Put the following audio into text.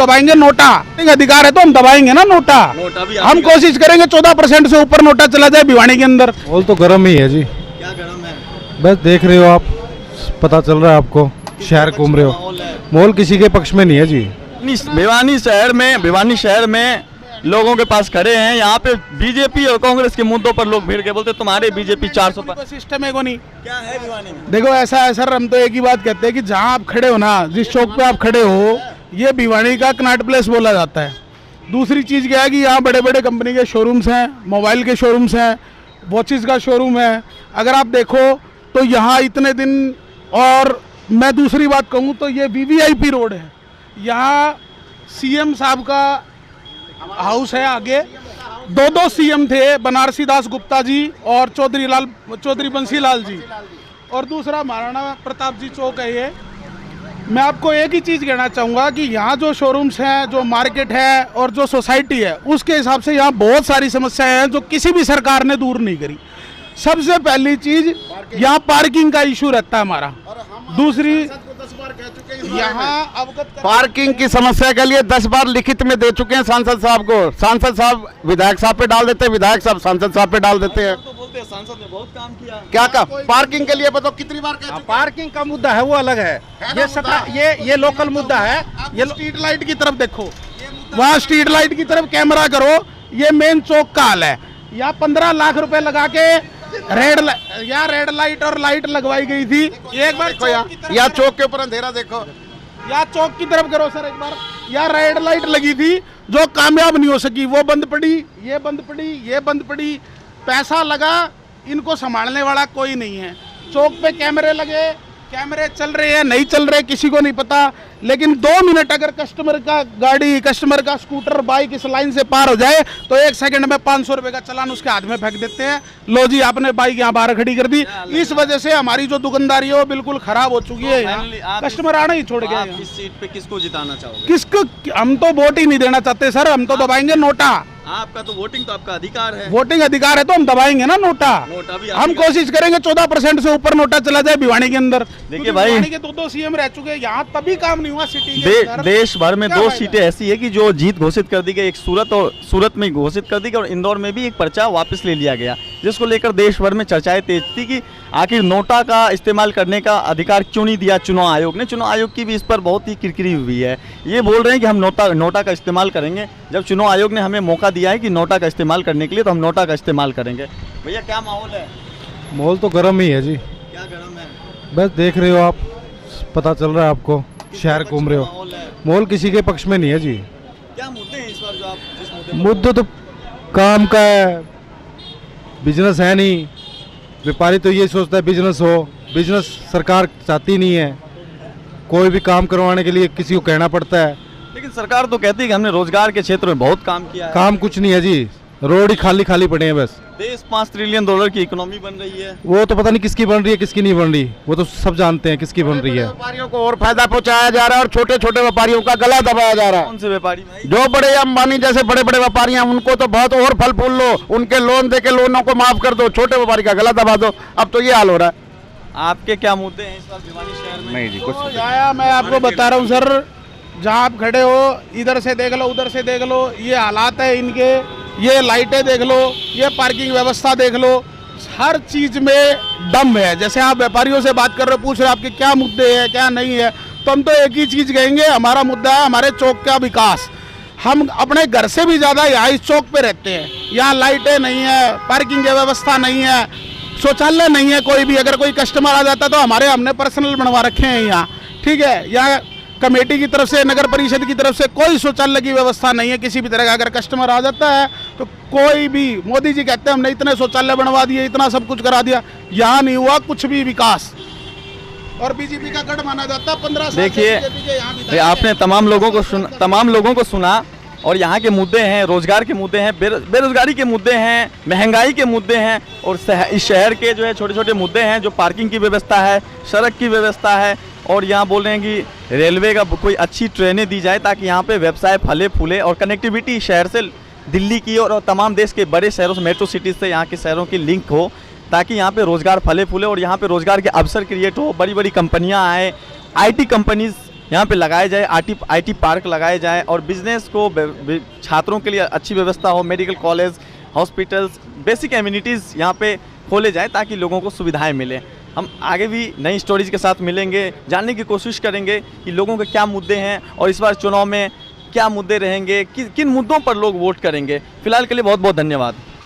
दबाएंगे नोटा। अधिकार है तो हम दबाएंगे ना नोटा भी हम कोशिश करेंगे 14% से ऊपर नोटा चला जाए भिवानी के अंदर। माहौल तो गर्म ही है जी। क्या गर्म है? बस देख रहे हो आप, पता चल रहा है आपको, शहर घूम रहे हो, माहौल किसी के पक्ष में नहीं है जी। भिवानी शहर में लोगों के पास खड़े हैं, यहाँ पे बीजेपी और कांग्रेस के मुद्दों पर लोग भीड़ के बोलते तुम्हारे बीजेपी 400 पर। सिस्टम है को नहीं। क्या है भिवानी में? देखो ऐसा है सर, हम तो एक ही बात कहते हैं कि जहाँ आप खड़े हो ना, जिस चौक पे आप खड़े हो, ये भिवानी का कनॉट प्लेस बोला जाता है। दूसरी चीज़ क्या है कि यहाँ बड़े बड़े कंपनी के शोरूम्स हैं, मोबाइल के शोरूम्स हैं, वॉचेस का शोरूम है। अगर आप देखो तो यहाँ इतने दिन, और मैं दूसरी बात कहूँ तो ये वीवीआईपी रोड है। यहाँ सीएम साहब का हाउस है, आगे दो सीएम थे, बनारसी दास गुप्ता जी और चौधरी बंसी लाल जी, और दूसरा महाराणा प्रताप जी चौक है ये। मैं आपको एक ही चीज़ कहना चाहूँगा कि यहाँ जो शोरूम्स हैं, जो मार्केट है और जो सोसाइटी है, उसके हिसाब से यहाँ बहुत सारी समस्याएं हैं जो किसी भी सरकार ने दूर नहीं करी। सबसे पहली चीज़ यहाँ पार्किंग का इशू रहता है हमारा। दूसरी, यहाँ अवगत पार्किंग की समस्या के लिए 10 बार लिखित में दे चुके हैं सांसद साहब को। सांसद साहब विधायक साहब पे डाल देते हैं, विधायक साहब सांसद साहब पे डाल देते हैं। तो बोलते हैं सांसद ने बहुत काम किया। क्या पार्किंग के लिए बताओ कितनी बार कह चुके हैं? पार्किंग का मुद्दा है वो अलग है, ये लोकल मुद्दा है। ये स्ट्रीट लाइट की तरफ देखो, वहाँ स्ट्रीट लाइट की तरफ कैमरा करो, ये मेन चौक का हाल है। यहाँ 15 लाख रुपए लगा के रेड लाइट और लाइट लगवाई गई थी। एक बार यहाँ चौक के ऊपर अंधेरा देखो, यहाँ चौक की तरफ करो सर एक बार। यहाँ रेड लाइट लगी थी जो कामयाब नहीं हो सकी, वो बंद पड़ी, ये बंद पड़ी, ये बंद पड़ी। पैसा लगा, इनको संभालने वाला कोई नहीं है। चौक पे कैमरे लगे, कैमरे चल रहे हैं नहीं चल रहे किसी को नहीं पता, लेकिन 2 मिनट अगर कस्टमर का गाड़ी, कस्टमर का स्कूटर, बाइक इस लाइन से पार हो जाए तो 1 सेकंड में 500 रुपए का चालान उसके हाथ में फेंक देते हैं। लो जी, आपने बाइक यहाँ बाहर खड़ी कर दी। इस वजह से हमारी जो दुकानदारी है वो बिल्कुल खराब हो चुकी है। यहाँ कस्टमर आना ही छोड़ गया। इस सीट पे किसको जिताना चाहोगे? किसको? हम तो वोट ही नहीं देना चाहते सर, हम तो दबाएंगे नोटा। आपका तो वोटिंग तो आपका अधिकार है। वोटिंग अधिकार है तो हम दबाएंगे ना नोटा भी हम कोशिश करेंगे 14% से ऊपर नोटा चला जाए भिवानी के अंदर। देखिए भाई, भिवानी के 2 सीएम रह चुके हैं, यहाँ तभी काम नहीं हुआ सिटी के अंदर। देश भर में 2 सीटें ऐसी है कि जो जीत घोषित कर दी गई। एक सूरत में घोषित कर दी गई और इंदौर में भी एक पर्चा वापस ले लिया गया, जिसको लेकर देश भर में चर्चाएं तेज थी कि आखिर नोटा का इस्तेमाल करने का अधिकार क्यों नहीं दिया चुनाव आयोग ने। चुनाव आयोग की भी इस पर बहुत ही किरकिरी हुई है। ये बोल रहे हैं कि हम नोटा का इस्तेमाल करेंगे, जब चुनाव आयोग ने हमें मौका दिया है कि नोटा का इस्तेमाल करने के लिए, तो हम नोटा का इस्तेमाल करेंगे। भैया क्या माहौल है? माहौल तो गर्म ही है जी। क्या गर्म है? बस देख रहे हो आप, पता चल रहा है आपको, शहर घूम रहे हो, माहौल किसी के पक्ष में नहीं है जी। क्या मुद्दे हैं इस बार जो आप जिस मुद्दा तो काम का है, बिजनेस है नहीं। व्यापारी तो ये सोचता है बिजनेस हो, बिजनेस सरकार चाहती नहीं है। कोई भी काम करवाने के लिए किसी को कहना पड़ता है। लेकिन सरकार तो कहती है कि हमने रोजगार के क्षेत्र में बहुत काम किया है। काम कुछ नहीं है जी, रोड ही खाली खाली पड़े हैं बस। देश $5 ट्रिलियन की इकोनॉमी बन रही है। वो तो पता नहीं किसकी बन रही है किसकी नहीं बन रही, वो तो सब जानते हैं किसकी बन रही है। व्यापारियों को और फायदा पहुंचाया जा रहा है और छोटे छोटे व्यापारियों का गला दबाया जा रहा है। कौन से व्यापारी भाई? जो बड़े अंबानी जैसे बड़े बड़े व्यापारी हैं उनको तो बहुत और फल फूल लो, उनके लोन दे के लोनों को माफ कर दो, छोटे व्यापारी का गला दबा दो। अब तो ये हाल हो रहा है। आपके क्या मुद्दे हैं इस बार भिवानी शहर में? नहीं जी, कुछ मैं आपको बता रहा हूँ सर, जहाँ आप खड़े हो इधर से देख लो, उधर से देख लो, ये हालात है इनके, ये लाइटें देख लो, ये पार्किंग व्यवस्था देख लो, हर चीज में दम है। जैसे आप व्यापारियों से बात कर रहे हो, पूछ रहे हो आपके क्या मुद्दे हैं क्या नहीं है, तो हम तो एक ही चीज कहेंगे, हमारा मुद्दा है हमारे चौक का विकास। हम अपने घर से भी ज्यादा यहाँ इस चौक पे रहते हैं। यहाँ लाइटें नहीं है, पार्किंग की व्यवस्था नहीं है, शौचालय नहीं है। कोई भी अगर कोई कस्टमर आ जाता तो हमने पर्सनल बनवा रखे हैं यहाँ, ठीक है। यहाँ कमेटी की तरफ से, नगर परिषद की तरफ से कोई शौचालय की व्यवस्था नहीं है किसी भी तरह का। अगर कस्टमर आ जाता है तो कोई भी, मोदी जी कहते हैं हमने इतने शौचालय बनवा दिए, इतना सब कुछ करा दिया, यहाँ नहीं हुआ कुछ भी विकास। और बीजेपी का गढ़ माना जाता है 15 साल। देखिए, आपने तमाम लोगों को सुना और यहाँ के मुद्दे हैं, रोजगार के मुद्दे हैं, बेरोजगारी के मुद्दे हैं, महंगाई के मुद्दे हैं, और इस शहर के जो है छोटे छोटे मुद्दे हैं, जो पार्किंग की व्यवस्था है, सड़क की व्यवस्था है, और यहाँ बोल रहे हैं कि रेलवे का कोई अच्छी ट्रेनें दी जाए ताकि यहाँ पे व्यवसाय फले फूले, और कनेक्टिविटी शहर से दिल्ली की और तमाम देश के बड़े शहरों से, मेट्रो सिटीज़ से यहाँ के शहरों की लिंक हो, ताकि यहाँ पे रोज़गार फले फूले और यहाँ पे रोज़गार के अवसर क्रिएट हो, बड़ी बड़ी कंपनियाँ आए, IT कंपनीज यहाँ पे लगाए जाए, आईटी पार्क लगाए जाए और बिजनेस को छात्रों के लिए अच्छी व्यवस्था हो, medical college, hospitals, basic amenities यहाँ पे खोले जाए ताकि लोगों को सुविधाएं मिलें। हम आगे भी नई स्टोरीज के साथ मिलेंगे, जानने की कोशिश करेंगे कि लोगों के क्या मुद्दे हैं और इस बार चुनाव में क्या मुद्दे रहेंगे, किन मुद्दों पर लोग वोट करेंगे। फिलहाल के लिए बहुत बहुत धन्यवाद।